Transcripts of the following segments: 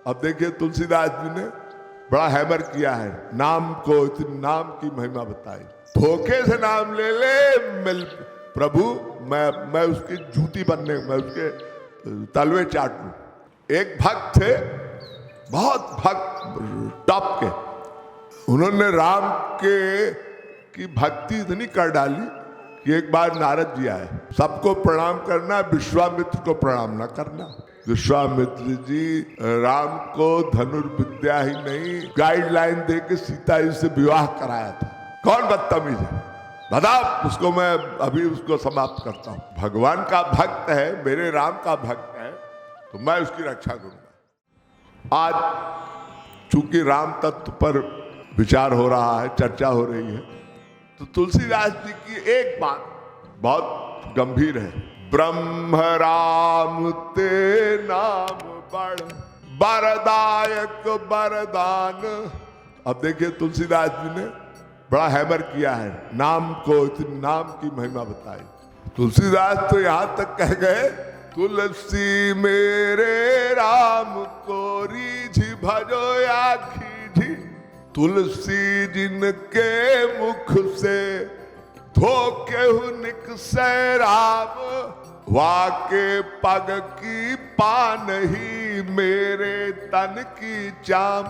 अब देखिए तुलसीदास जी ने बड़ा हैमर किया है, नाम को, नाम की महिमा बताई। धोखे से नाम ले ले प्रभु, मैं उसकी जूती बनने, मैं उसके तलवे चाटूं। एक भक्त थे, बहुत भक्त टॉप के, उन्होंने राम की भक्ति इतनी कर डाली कि एक बार नारद जी आए, सबको प्रणाम करना, विश्वामित्र को प्रणाम ना करना। विश्वामित्र जी राम को धनुर्विद्या ही नहीं गाइडलाइन दे के सीता जी से विवाह कराया था। कौन बदतमीज है बता, उसको मैं अभी उसको समाप्त करता हूं। भगवान का भक्त है, मेरे राम का भक्त है, तो मैं उसकी रक्षा करूंगा। आज चूंकि राम तत्व पर विचार हो रहा है, चर्चा हो रही है, तो तुलसीदास जी की एक बात बहुत गंभीर है, ब्रह्म राम ते नाम बड़ बरदायक बरदान। अब देखिए तुलसीदास जी ने बड़ा हैमर किया है, नाम को, नाम की महिमा बताई। तुलसीदास तो यहां तक कह गए, तुलसी मेरे राम को रीझ भजो या खीझी, तुलसी जिनके मुख से धोके निक से राम, वाके पग की पान ही मेरे तन की चाम।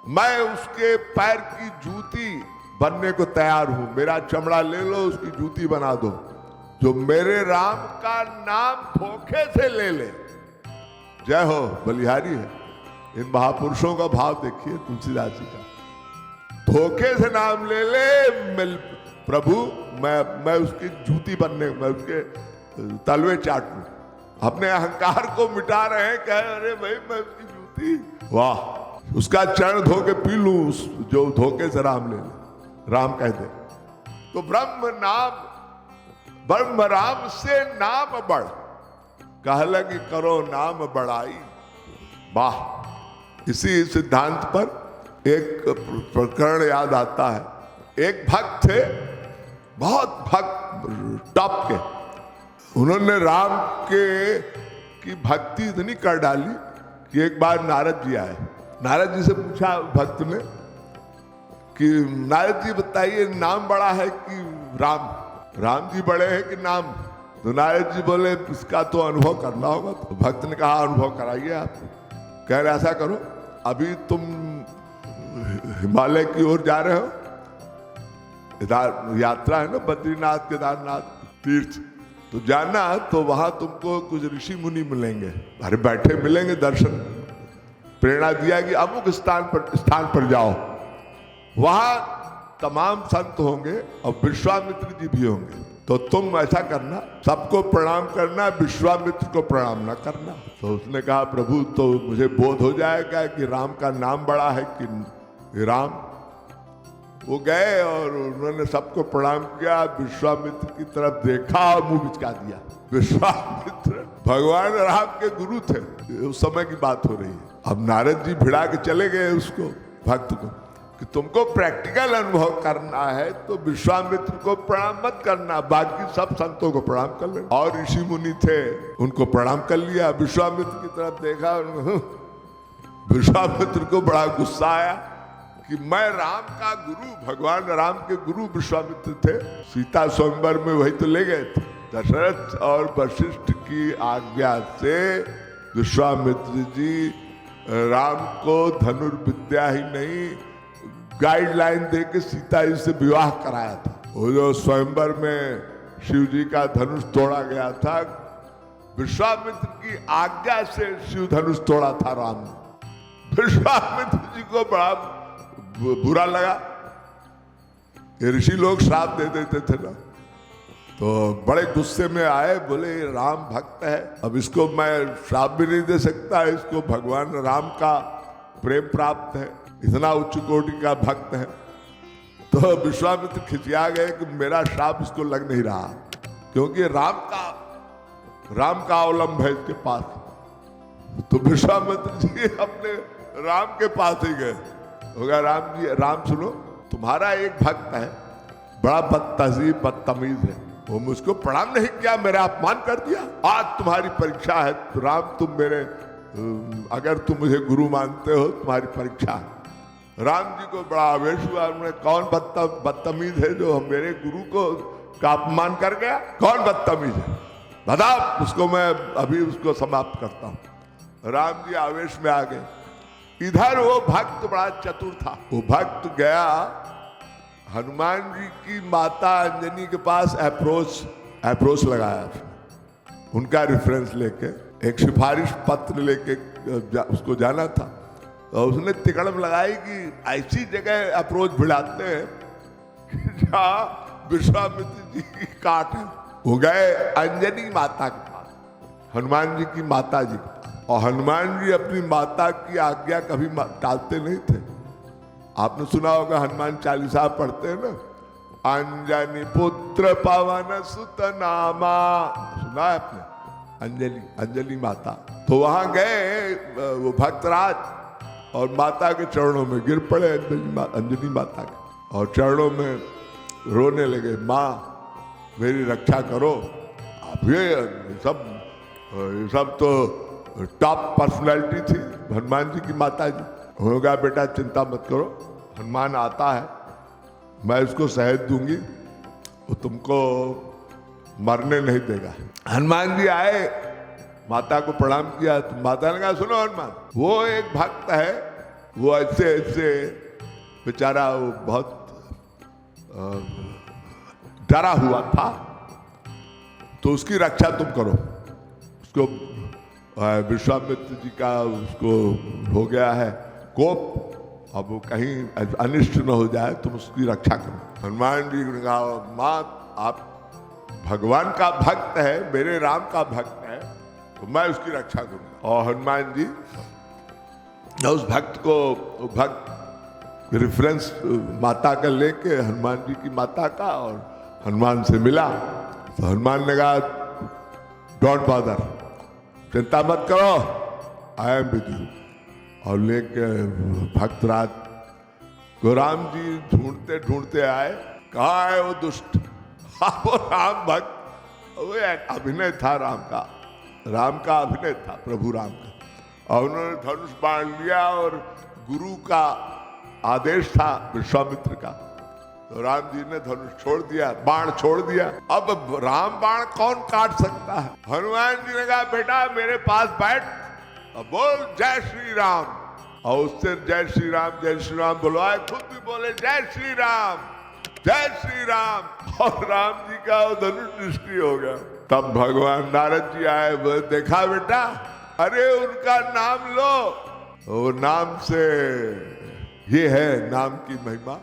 मैं उसके पैर की जूती बनने को तैयार हूं, मेरा चमड़ा ले लो, उसकी जूती बना दो। जो मेरे राम का नाम धोखे से ले ले, जय हो बलिहारी है। इन महापुरुषों का भाव देखिए तुलसीदास जी का, धोखे से नाम ले ले प्रभु, मैं उसकी जूती बनने, मैं उसके तलवे चाटूं। अपने अहंकार को मिटा रहे हैं, कह अरे भाई मैं उसकी जूती, वाह, उसका चरण धो के पी लूं, जो धोखे से राम ले ले। राम कहते तो ब्रह्म राम से नाम बढ़, कहला कि करो नाम बढ़ाई। वाह, इसी सिद्धांत पर एक प्रकरण याद आता है। एक भक्त थे, बहुत भक्त टॉप के, उन्होंने राम की भक्ति इतनी कर डाली कि एक बार नारद जी आए। नारद जी से पूछा भक्त ने कि नारद जी बताइए, नाम बड़ा है कि राम जी बड़े हैं कि नाम? तो नारद जी बोले इसका तो अनुभव करना होगा। तो भक्त ने कहा अनुभव कराइए आप। कह रहे ऐसा करो, अभी तुम हिमालय की ओर जा रहे हो, इधर यात्रा है ना, बद्रीनाथ केदारनाथ तीर्थ, तो जाना, तो वहां तुमको कुछ ऋषि मुनि मिलेंगे, अरे बैठे मिलेंगे, दर्शन, प्रेरणा दिया कि अमुक स्थान पर जाओ, वहां तमाम संत होंगे और विश्वामित्र जी भी होंगे, तो तुम ऐसा करना, सबको प्रणाम करना, विश्वामित्र को प्रणाम ना करना। तो उसने कहा प्रभु, तो मुझे बोध हो जाएगा कि राम का नाम बड़ा है कि राम। वो गए और उन्होंने सबको प्रणाम किया, विश्वामित्र की तरफ देखा और मुंह बिचका दिया। विश्वामित्र भगवान राम के गुरु थे, उस समय की बात हो रही है। अब नारद जी भिड़ा के चले गए उसको, भक्त को, कि तुमको प्रैक्टिकल अनुभव करना है तो विश्वामित्र को प्रणाम मत करना, बाकी सब संतों को प्रणाम कर लेना। और ऋषि मुनि थे, उनको प्रणाम कर लिया। विश्वामित्र की तरफ देखा, विश्वामित्र को बड़ा गुस्सा आया कि मैं राम का गुरु, भगवान राम के गुरु विश्वामित्र थे, सीता स्वयंवर में वही तो ले गए थे। दशरथ और वशिष्ठ की आज्ञा से विश्वामित्र जी राम को धनुर्विद्या ही नहीं गाइडलाइन दे के सीता जी से विवाह कराया था। वो जो स्वयंवर में शिव जी का धनुष तोड़ा गया था, विश्वामित्र की आज्ञा से शिव धनुष तोड़ा था राम ने। विश्वामित्र जी को बड़ा बुरा लगा, ये ऋषि लोग श्राप दे देते थे ना, तो बड़े गुस्से में आए, बोले राम भक्त है, अब इसको मैं श्राप भी नहीं दे सकता, इसको भगवान राम का प्रेम प्राप्त है, इतना उच्च कोटि का भक्त है। तो विश्वामित्र खिसिया गए कि मेरा श्राप इसको लग नहीं रहा, क्योंकि राम का अवलंब है इसके पास। तो विश्वामित्र जी अपने राम के पास ही गए, होगा राम जी, राम सुनो, तुम्हारा एक भक्त है, बड़ा बदतहजीब बदतमीज है, वो मुझको प्रणाम नहीं किया, मेरा अपमान कर दिया, आज तुम्हारी परीक्षा है। तो राम, तुम मेरे अगर तुम मुझे गुरु मानते हो तुम्हारी परीक्षा। राम जी को बड़ा आवेश हुआ, उन्होंने कौन बदतमीज है जो मेरे गुरु को का अपमान कर गया? कौन बदतमीज है बता, उसको मैं अभी उसको समाप्त करता हूं। राम जी आवेश में आ गए। इधर वो भक्त बड़ा चतुर था। वो भक्त गया हनुमान जी की माता अंजनी के पास अप्रोच लगाया, उनका रेफरेंस लेके एक सिफारिश पत्र लेके उसको जाना था। तो उसने तिकड़म लगाई कि ऐसी जगह अप्रोच भिड़ाते हैं जहाँ विश्वामित्र जी की काट है। वो गए अंजनी माता के पास, हनुमान जी की माता जी के पास। और हनुमान जी अपनी माता की आज्ञा कभी टालते नहीं थे। आपने सुना होगा, हनुमान चालीसा पढ़ते हैं ना, अंजनी पुत्र पवन सुत नामा, सुना है आपने? अंजलि माता। तो वहां गए वो भक्तराज और माता के चरणों में गिर पड़े, अंजलि माता के, और चरणों में रोने लगे, माँ मेरी रक्षा करो। अब ये सब तो टॉप पर्सनैलिटी थी हनुमान जी की माता जी। होगा बेटा चिंता मत करो, हनुमान आता है, मैं उसको शहद दूंगी, वो तुमको मरने नहीं देगा। हनुमान जी आए, माता को प्रणाम किया, तो माता ने कहा सुनो हनुमान, वो एक भक्त है, वो ऐसे बेचारा वो बहुत डरा हुआ था, तो उसकी रक्षा तुम करो। उसको विश्वामित्र जी का उसको हो गया है कोप, अब वो कहीं अनिष्ट न हो जाए, तुम उसकी रक्षा करो। हनुमान जी ने कहा माँ आप भगवान का भक्त है, मेरे राम का भक्त है, तो मैं उसकी रक्षा करूंगा। और हनुमान जी उस भक्त रेफरेंस माता का लेके, हनुमान जी की माता का, और हनुमान से मिला। तो हनुमान ने कहा डोंट बॉदर, चिंता मत करो, आई एम विद यू। और लेके भक्तराज को राम जी ढूंढते ढूंढते आए, कहाँ है वो दुष्ट? वो राम भक्त, वो एक अभिनय था राम का अभिनय था, प्रभु राम का। और उन्होंने धनुष बाण लिया, और गुरु का आदेश था विश्वामित्र का, तो राम जी ने धनुष छोड़ दिया, बाण छोड़ दिया। अब राम बाण कौन काट सकता है? हनुमान जी ने कहा बेटा मेरे पास बैठ, अब बोल जय श्री राम। और उससे जय श्री राम बुलवाए, खुद भी बोले जय श्री राम जय श्री राम। और राम जी का धनुष निष्क्रिय हो गया। तब भगवान नारद जी आए, देखा बेटा, अरे उनका नाम लो, वो नाम से ये है नाम की महिमा।